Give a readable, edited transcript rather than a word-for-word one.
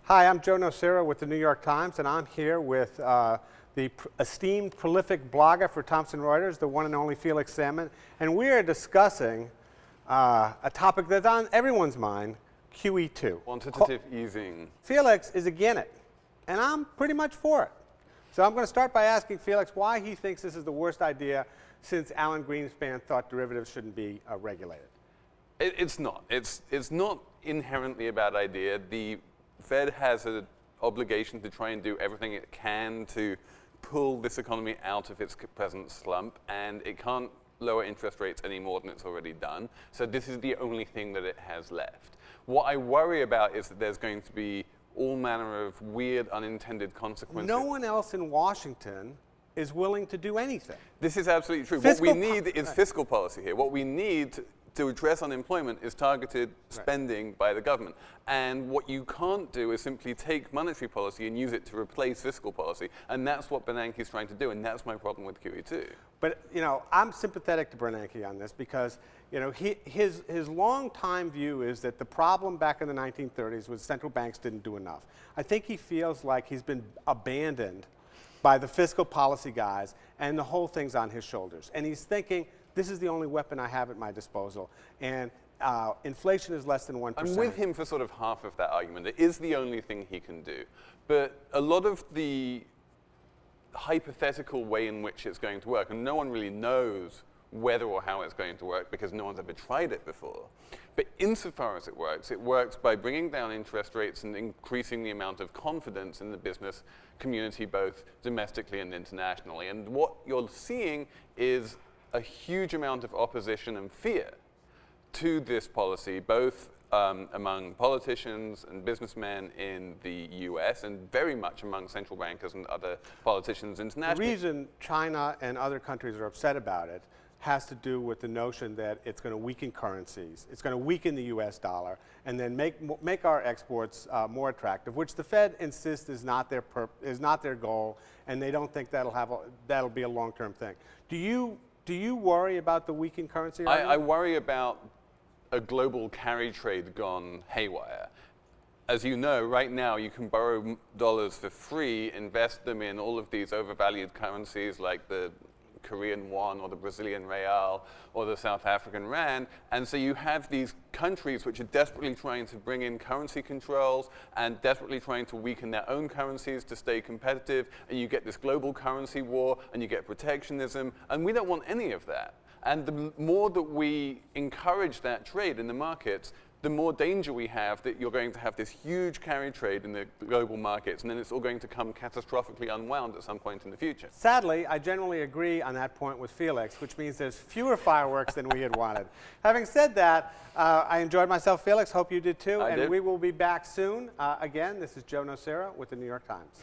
Hi, I'm Joe Nocera with the New York Times, and I'm here with the esteemed, prolific blogger for Thomson Reuters, the one and only Felix Salmon, and we are discussing a topic that's on everyone's mind, QE2. Quantitative easing. Felix is against it, and I'm pretty much for it. So I'm going to start by asking Felix why he thinks this is the worst idea since Alan Greenspan thought derivatives shouldn't be regulated. It's not. It's not inherently a bad idea. The Fed has an obligation to try and do everything it can to pull this economy out of its present slump, and it can't lower interest rates any more than it's already done. So this is the only thing that it has left. What I worry about is that there's going to be all manner of weird unintended consequences. No one else in Washington is willing to do anything. This is absolutely true. Fiscal what we need is fiscal policy here. What we need to address unemployment is targeted spending by the government. And what you can't do is simply take monetary policy and use it to replace fiscal policy. And that's what Bernanke is trying to do, and that's my problem with QE2. But, you know, I'm sympathetic to Bernanke on this because, you know, his long-time view is that the problem back in the 1930s was central banks didn't do enough. I think he feels like he's been abandoned by the fiscal policy guys, and the whole thing's on his shoulders. And he's thinking, this is the only weapon I have at my disposal. And inflation is less than 1%. I'm with him for sort of half of that argument. It is the only thing he can do. But a lot of the hypothetical way in which it's going to work, and no one really knows whether or how it's going to work because no one's ever tried it before. But insofar as it works by bringing down interest rates and increasing the amount of confidence in the business community, both domestically and internationally. And what you're seeing is a huge amount of opposition and fear to this policy, both among politicians and businessmen in the US and very much among central bankers and other politicians internationally. The reason China and other countries are upset about it has to do with the notion that it's going to weaken currencies, it's going to weaken the US dollar, and then make our exports more attractive, which the Fed insists is not their goal, and they don't think that'll be a long-term thing. Do you worry about the weakened currency? I worry about a global carry trade gone haywire. As you know, right now you can borrow dollars for free, invest them in all of these overvalued currencies like the Korean won or the Brazilian real or the South African rand, and so you have these countries which are desperately trying to bring in currency controls and desperately trying to weaken their own currencies to stay competitive, and you get this global currency war and you get protectionism, and we don't want any of that. And the more that we encourage that trade in the markets, the more danger we have that you're going to have this huge carry trade in the global markets, and then it's all going to come catastrophically unwound at some point in the future. Sadly, I generally agree on that point with Felix, which means there's fewer fireworks than we had wanted. Having said that, I enjoyed myself, Felix. Hope you did too. I did. We will be back soon. Again, this is Joe Nocera with the New York Times.